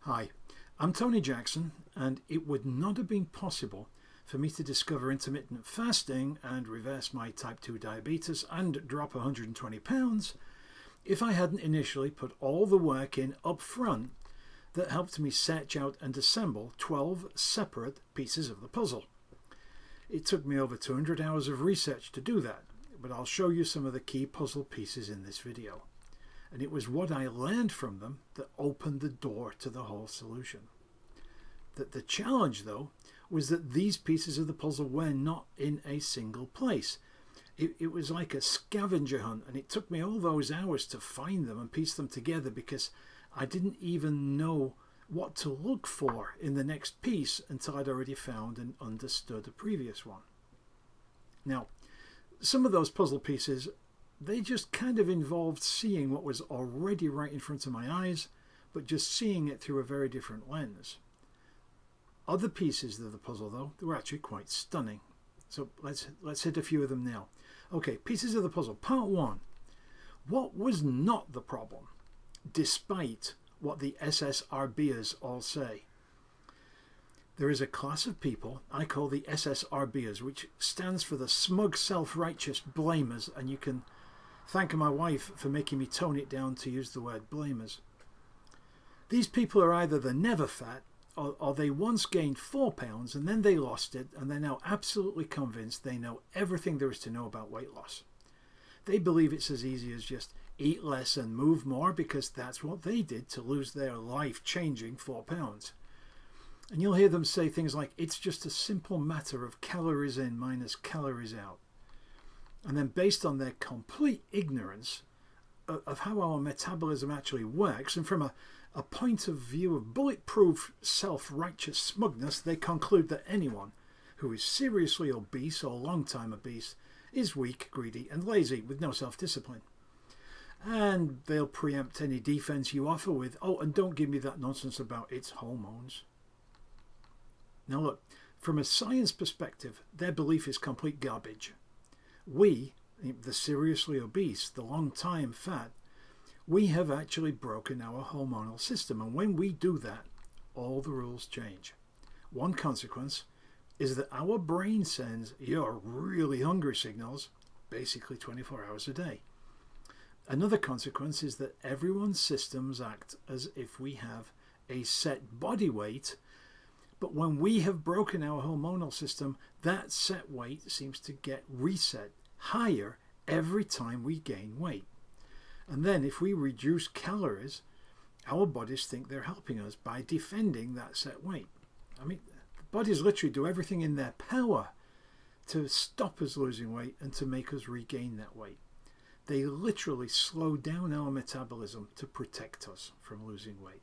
Hi, I'm Tony Jackson, and it would not have been possible for me to discover intermittent fasting and reverse my type 2 diabetes and drop 120 pounds if I hadn't initially put all the work in up front that helped me search out and assemble 12 separate pieces of the puzzle. It took me over 200 hours of research to do that, but I'll show you some of the key puzzle pieces in this video. And it was what I learned from them that opened the door to the whole solution. The challenge, though, was that these pieces of the puzzle were not in a single place. It was like a scavenger hunt, and it took me all those hours to find them and piece them together because I didn't even know what to look for in the next piece until I'd already found and understood a previous one. Now, some of those puzzle pieces, they just kind of involved seeing what was already right in front of my eyes, but just seeing it through a very different lens. Other pieces of the puzzle, though, they were actually quite stunning. So let's hit a few of them now. Okay, pieces of the puzzle. Part one. What was not the problem, despite what the SSRBers all say? There is a class of people I call the SSRBers, which stands for the smug, self-righteous blamers, and you can thank my wife for making me tone it down to use the word blamers. These people are either the never fat, or they once gained 4 pounds and then they lost it, and they're now absolutely convinced they know everything there is to know about weight loss. They believe it's as easy as just eat less and move more because that's what they did to lose their life-changing 4 pounds. And you'll hear them say things like, it's just a simple matter of calories in minus calories out. And then based on their complete ignorance of how our metabolism actually works, and from a point of view of bulletproof self-righteous smugness, they conclude that anyone who is seriously obese or long-time obese is weak, greedy and lazy with no self-discipline. And they'll preempt any defense you offer with, oh, and don't give me that nonsense about its hormones. Now look, from a science perspective, their belief is complete garbage. We, the seriously obese, the long-time fat, we have actually broken our hormonal system, and when we do that, all the rules change. One consequence is that our brain sends "you're really hungry" signals basically 24 hours a day. Another consequence is that everyone's systems act as if we have a set body weight, but when we have broken our hormonal system, that set weight seems to get reset higher every time we gain weight. And then if we reduce calories, our bodies think they're helping us by defending that set weight. I mean, bodies literally do everything in their power to stop us losing weight and to make us regain that weight. They literally slow down our metabolism to protect us from losing weight.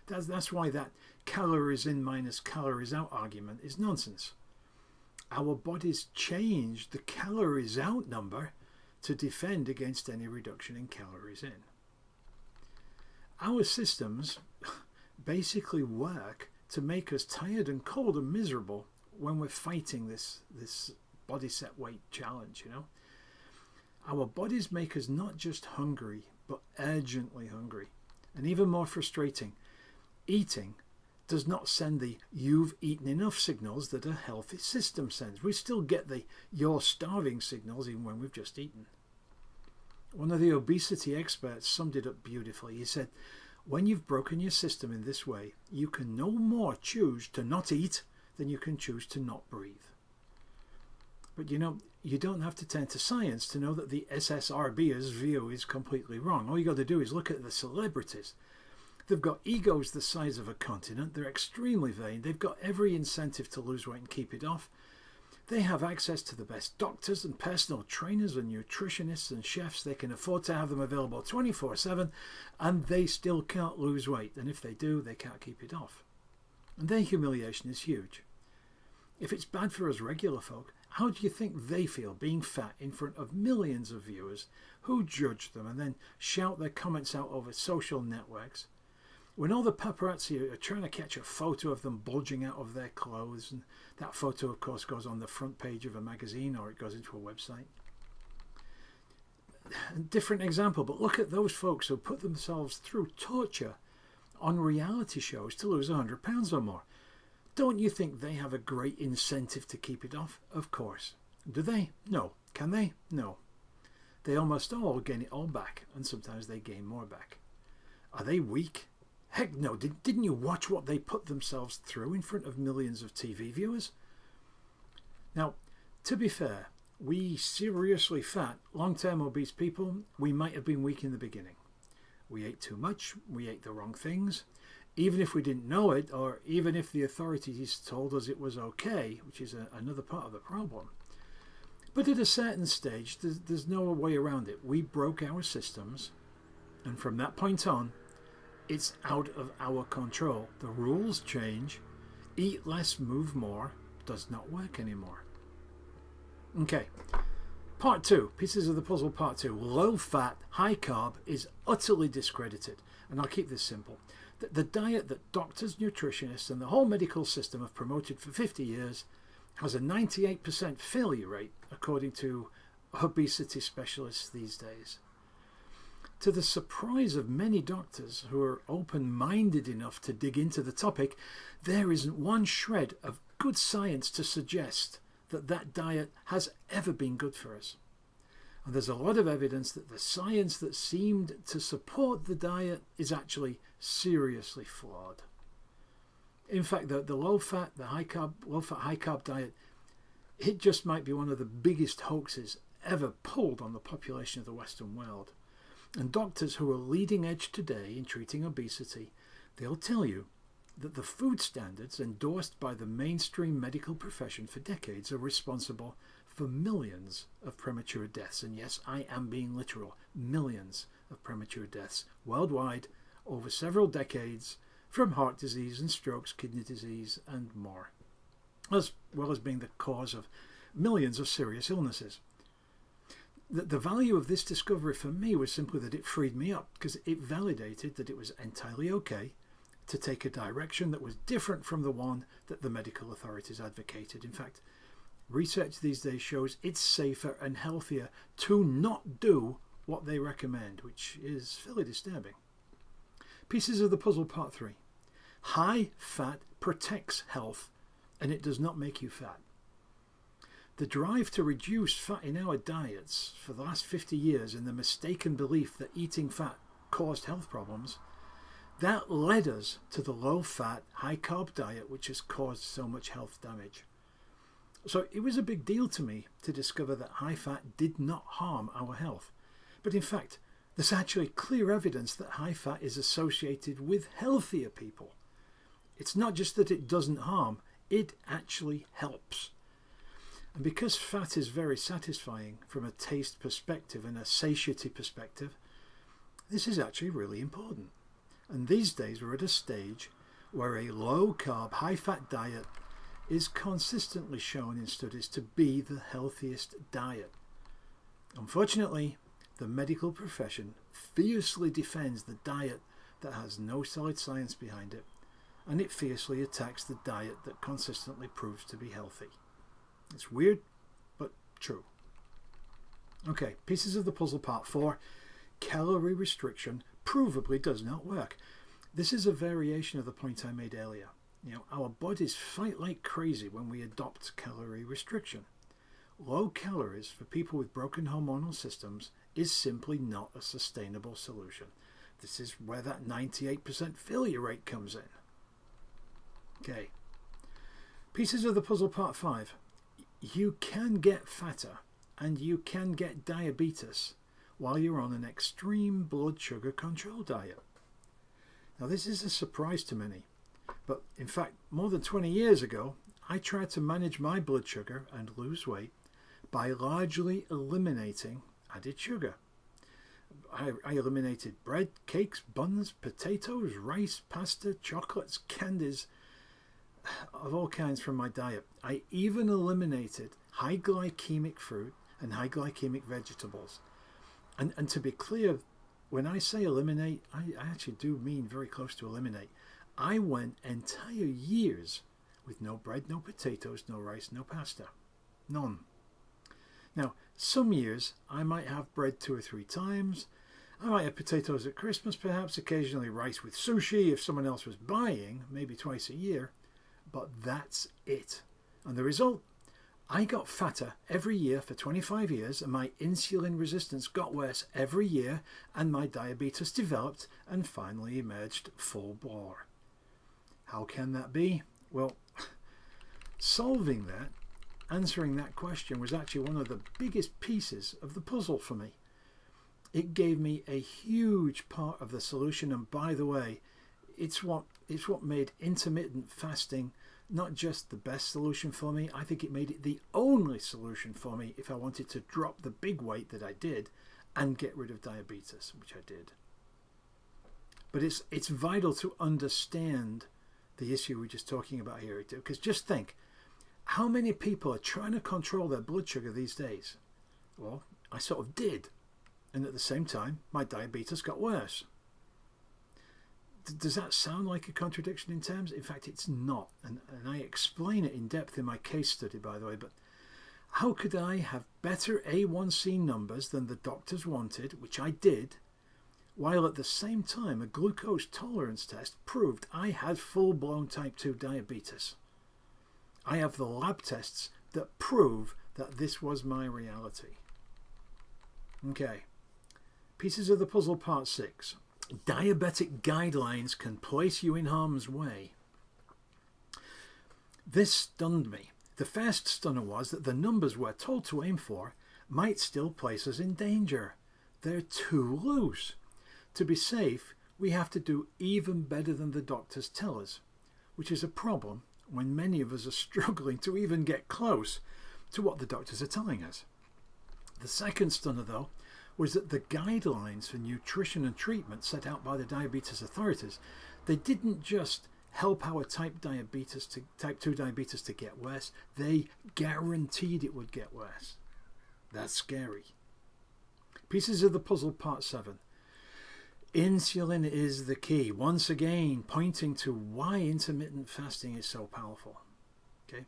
That's why that calories in minus calories out argument is nonsense. Our bodies change the calories out number to defend against any reduction in calories in. Our systems basically work to make us tired and cold and miserable when we're fighting this body set weight challenge, you know. Our bodies make us not just hungry, but urgently hungry. And even more frustrating, eating does not send the "you've eaten enough" signals that a healthy system sends. We still get the "you're starving" signals even when we've just eaten. One of the obesity experts summed it up beautifully. He said, when you've broken your system in this way, you can no more choose to not eat than you can choose to not breathe. But you know, you don't have to turn to science to know that the SSRB's view is completely wrong. All you got to do is look at the celebrities. They've got egos the size of a continent. They're extremely vain. They've got every incentive to lose weight and keep it off. They have access to the best doctors and personal trainers and nutritionists and chefs. They can afford to have them available 24/7, and they still can't lose weight. And if they do, they can't keep it off. And their humiliation is huge. If it's bad for us regular folk, how do you think they feel being fat in front of millions of viewers who judge them and then shout their comments out over social networks? When all the paparazzi are trying to catch a photo of them bulging out of their clothes, and that photo of course goes on the front page of a magazine or it goes into a website. Different example, but look at those folks who put themselves through torture on reality shows to lose 100 pounds or more. Don't you think they have a great incentive to keep it off? Of course. Do they? No. Can they? No. They almost all gain it all back, and sometimes they gain more back. Are they weak? Heck no. Didn't you watch what they put themselves through in front of millions of TV viewers? Now, to be fair, we seriously fat, long-term obese people, we might have been weak in the beginning. We ate too much, we ate the wrong things, even if we didn't know it, or even if the authorities told us it was okay, which is another part of the problem. But at a certain stage, there's no way around it. We broke our systems, and from that point on, it's out of our control. The rules change. Eat less, move more does not work anymore. Okay, part 2, pieces of the puzzle part 2. Low fat, high carb is utterly discredited. And I'll keep this simple. The diet that doctors, nutritionists and the whole medical system have promoted for 50 years has a 98% failure rate, according to obesity specialists these days. To the surprise of many doctors who are open-minded enough to dig into the topic, there isn't one shred of good science to suggest that diet has ever been good for us. And there's a lot of evidence that the science that seemed to support the diet is actually seriously flawed. In fact, the low-fat, high carb diet, it just might be one of the biggest hoaxes ever pulled on the population of the Western world. And doctors who are leading edge today in treating obesity, they'll tell you that the food standards endorsed by the mainstream medical profession for decades are responsible for millions of premature deaths. And yes, I am being literal. Millions of premature deaths worldwide over several decades from heart disease and strokes, kidney disease and more, as well as being the cause of millions of serious illnesses. The value of this discovery for me was simply that it freed me up, because it validated that it was entirely okay to take a direction that was different from the one that the medical authorities advocated. In fact, research these days shows it's safer and healthier to not do what they recommend, which is fairly disturbing. Pieces of the puzzle part 3. High fat protects health, and it does not make you fat. The drive to reduce fat in our diets for the last 50 years and the mistaken belief that eating fat caused health problems, that led us to the low-fat, high-carb diet which has caused so much health damage. So it was a big deal to me to discover that high fat did not harm our health. But in fact, there's actually clear evidence that high fat is associated with healthier people. It's not just that it doesn't harm, it actually helps. And because fat is very satisfying from a taste perspective and a satiety perspective, this is actually really important. And these days we're at a stage where a low-carb, high-fat diet is consistently shown in studies to be the healthiest diet. Unfortunately, the medical profession fiercely defends the diet that has no solid science behind it, and it fiercely attacks the diet that consistently proves to be healthy. It's weird, but true. Okay, pieces of the puzzle part 4. Calorie restriction provably does not work. This is a variation of the point I made earlier. Our bodies fight like crazy when we adopt calorie restriction. Low calories for people with broken hormonal systems is simply not a sustainable solution. This is where that 98% failure rate comes in. Okay. Pieces of the puzzle part 5. You can get fatter and you can get diabetes while you're on an extreme blood sugar control diet. Now this is a surprise to many, but in fact more than 20 years ago I tried to manage my blood sugar and lose weight by largely eliminating added sugar. I eliminated bread, cakes, buns, potatoes, rice, pasta, chocolates, candies of all kinds from my diet. I even eliminated high glycemic fruit and high glycemic vegetables. And to be clear, when I say eliminate, I actually do mean very close to eliminate. I went entire years with no bread, no potatoes, no rice, no pasta. None. Now, some years I might have bread 2 or 3 times, I might have potatoes at Christmas, perhaps occasionally rice with sushi if someone else was buying, maybe twice a year, but that's it. And the result? I got fatter every year for 25 years, and my insulin resistance got worse every year, and my diabetes developed and finally emerged full bore. How can that be? Well, solving that, answering that question was actually one of the biggest pieces of the puzzle for me. It gave me a huge part of the solution, and by the way, it's what made intermittent fasting not just the best solution for me, I think it made it the only solution for me if I wanted to drop the big weight that I did and get rid of diabetes, which I did. But it's vital to understand the issue we're just talking about here, because just think, how many people are trying to control their blood sugar these days? Well, I sort of did. And at the same time, my diabetes got worse. Does that sound like a contradiction in terms? In fact, it's not. And I explain it in depth in my case study, by the way. But how could I have better A1C numbers than the doctors wanted, which I did, while at the same time a glucose tolerance test proved I had full-blown type 2 diabetes? I have the lab tests that prove that this was my reality. Okay. Pieces of the puzzle, part 6. Diabetic guidelines can place you in harm's way. This stunned me. The first stunner was that the numbers we're told to aim for might still place us in danger. They're too loose. To be safe, we have to do even better than the doctors tell us, which is a problem when many of us are struggling to even get close to what the doctors are telling us. The second stunner, though, was that the guidelines for nutrition and treatment set out by the diabetes authorities, they didn't just help our type 2 diabetes to get worse, they guaranteed it would get worse. That's scary. Pieces of the puzzle, part 7. Insulin is the key, once again pointing to why intermittent fasting is so powerful. Okay?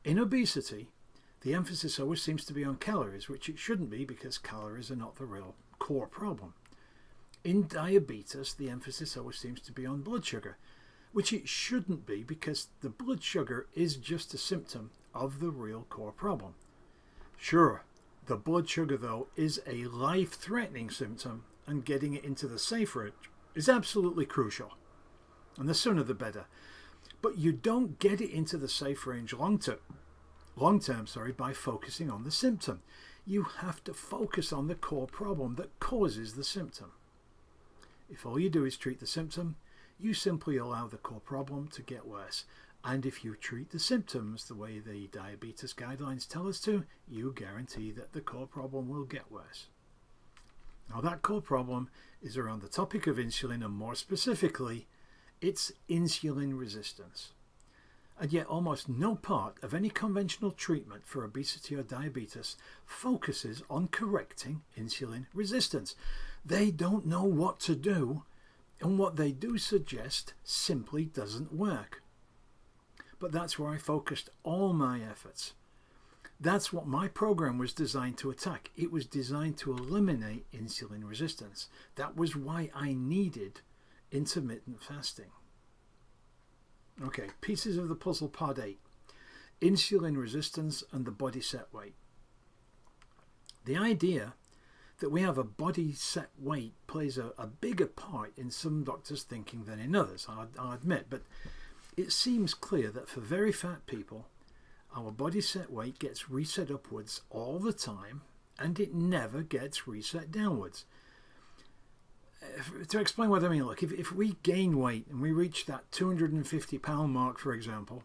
In obesity, the emphasis always seems to be on calories, which it shouldn't be because calories are not the real core problem. In diabetes, the emphasis always seems to be on blood sugar, which it shouldn't be because the blood sugar is just a symptom of the real core problem. Sure, the blood sugar, though, is a life-threatening symptom, and getting it into the safe range is absolutely crucial. And the sooner the better. But you don't get it into the safe range long-term, by focusing on the symptom. You have to focus on the core problem that causes the symptom. If all you do is treat the symptom, you simply allow the core problem to get worse. And if you treat the symptoms the way the diabetes guidelines tell us to, you guarantee that the core problem will get worse. Now, that core problem is around the topic of insulin, and more specifically, it's insulin resistance. And yet almost no part of any conventional treatment for obesity or diabetes focuses on correcting insulin resistance. They don't know what to do, and what they do suggest simply doesn't work. But that's where I focused all my efforts. That's what my program was designed to attack. It was designed to eliminate insulin resistance. That was why I needed intermittent fasting. Okay, pieces of the puzzle, part 8. Insulin resistance and the body set weight. The idea that we have a body set weight plays a bigger part in some doctors' thinking than in others, I'll admit, but it seems clear that for very fat people, our body set weight gets reset upwards all the time, and it never gets reset downwards. To explain what I mean, look, if we gain weight and we reach that 250 pound mark, for example,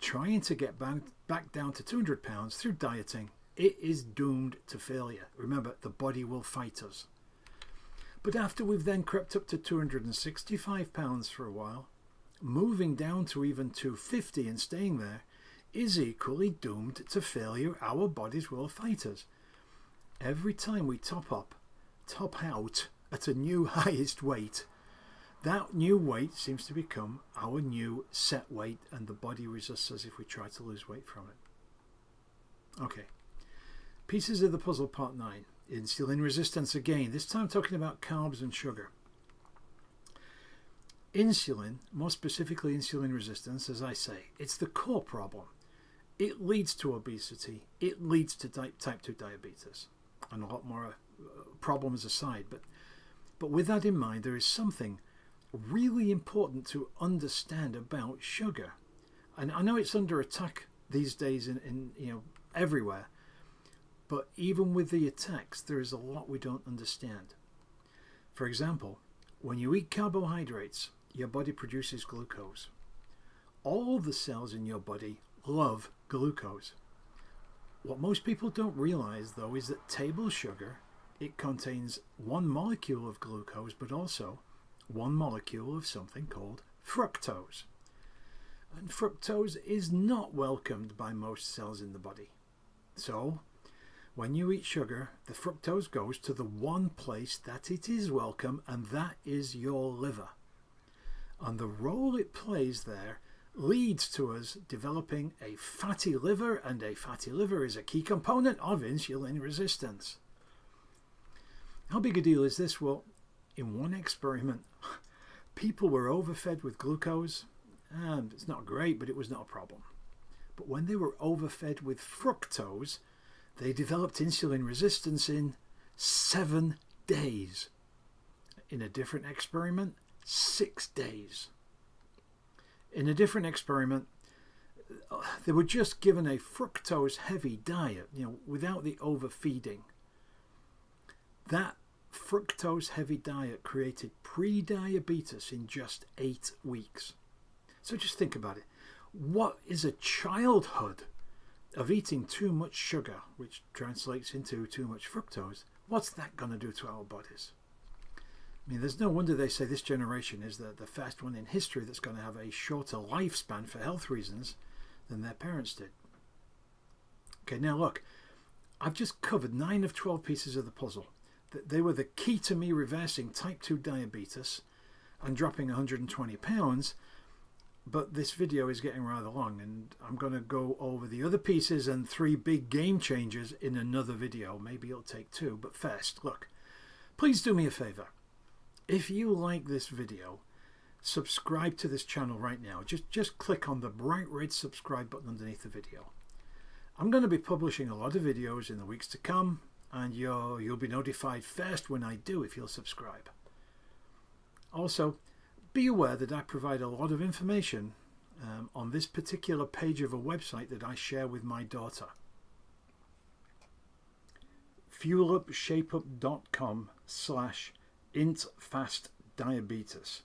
trying to get back down to 200 pounds through dieting, it is doomed to failure. Remember, the body will fight us. But after we've then crept up to 265 pounds for a while, moving down to even 250 and staying there is equally doomed to failure. Our bodies will fight us. Every time we top out at a new highest weight, that new weight seems to become our new set weight, and the body resists us if we try to lose weight from it. Okay, pieces of the puzzle, part 9. Insulin resistance again, this time talking about carbs and sugar. Insulin, more specifically insulin resistance, as I say, it's the core problem. It leads to obesity, it leads to type 2 diabetes, and a lot more problems aside. But with that in mind, there is something really important to understand about sugar. And I know it's under attack these days in everywhere, but even with the attacks, there is a lot we don't understand. For example, when you eat carbohydrates, your body produces glucose. All the cells in your body love glucose. What most people don't realize, though, is that table sugar, it contains one molecule of glucose, but also one molecule of something called fructose. And fructose is not welcomed by most cells in the body. So, when you eat sugar, the fructose goes to the one place that it is welcome, and that is your liver. And the role it plays there leads to us developing a fatty liver, and a fatty liver is a key component of insulin resistance. How big a deal is this? Well, in one experiment, people were overfed with glucose, and it's not great, but it was not a problem. But when they were overfed with fructose, they developed insulin resistance in 7 days. In a different experiment, 6 days. In a different experiment, they were just given a fructose-heavy diet, without the overfeeding. That fructose-heavy diet created pre-diabetes in just 8 weeks. So just think about it. What is a childhood of eating too much sugar, which translates into too much fructose? What's that going to do to our bodies? I mean, there's no wonder they say this generation is the first one in history that's going to have a shorter lifespan for health reasons than their parents did. Okay, now look, I've just covered 9 of 12 pieces of the puzzle. They were the key to me reversing type 2 diabetes and dropping 120 pounds, but this video is getting rather long, and I'm going to go over the other pieces and 3 big game changers in another video. Maybe it'll take 2, but first, look, please do me a favor. If you like this video, subscribe to this channel right now. Just click on the bright red subscribe button underneath the video. I'm going to be publishing a lot of videos in the weeks to come, and you'll be notified first when I do if you'll subscribe. Also, be aware that I provide a lot of information on this particular page of a website that I share with my daughter. fuelupshapeup.com/intfastdiabetes,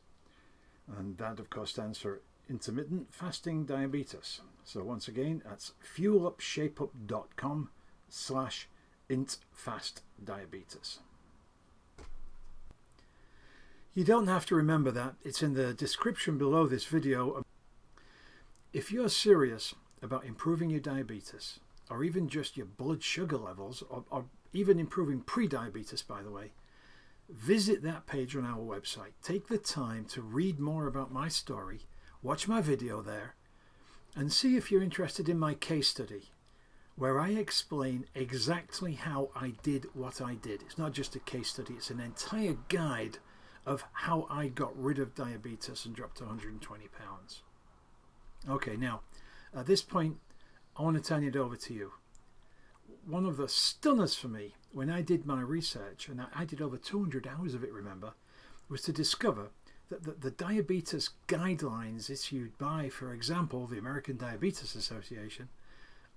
and that of course stands for intermittent fasting diabetes. So once again, that's fuelupshapeup.com/intfastdiabetes. You don't have to remember that. It's in the description below this video. If you're serious about improving your diabetes, or even just your blood sugar levels, or even improving pre-diabetes, by the way, visit that page on our website. Take the time to read more about my story, watch my video there, and see if you're interested in my case study, where I explain exactly how I did what I did. It's not just a case study, it's an entire guide of how I got rid of diabetes and dropped to 120 pounds. Okay, now, at this point, I want to turn it over to you. One of the stunners for me when I did my research, and I did over 200 hours of it, remember, was to discover that the diabetes guidelines issued by, for example, the American Diabetes Association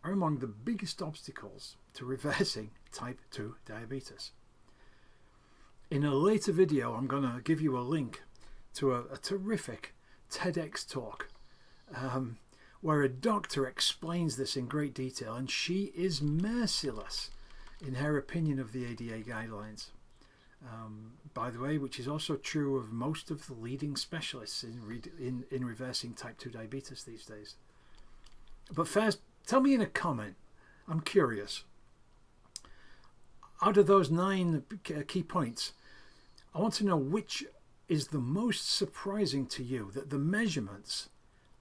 are among the biggest obstacles to reversing type 2 diabetes. In a later video, I'm going to give you a link to a terrific TEDx talk where a doctor explains this in great detail, and she is merciless in her opinion of the ADA guidelines. By the way, which is also true of most of the leading specialists in reversing type 2 diabetes these days. But first, tell me in a comment, I'm curious. Out of those 9 key points, I want to know which is the most surprising to you, that the measurements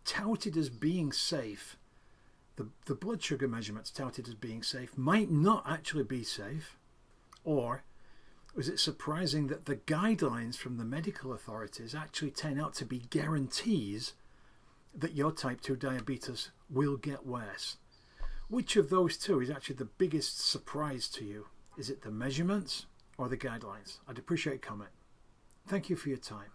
touted as being safe, the blood sugar measurements touted as being safe, might not actually be safe, Or was it surprising that the guidelines from the medical authorities actually turn out to be guarantees that your type 2 diabetes will get worse? Which of those two is actually the biggest surprise to you? Is it the measurements or the guidelines? I'd appreciate a comment. Thank you for your time.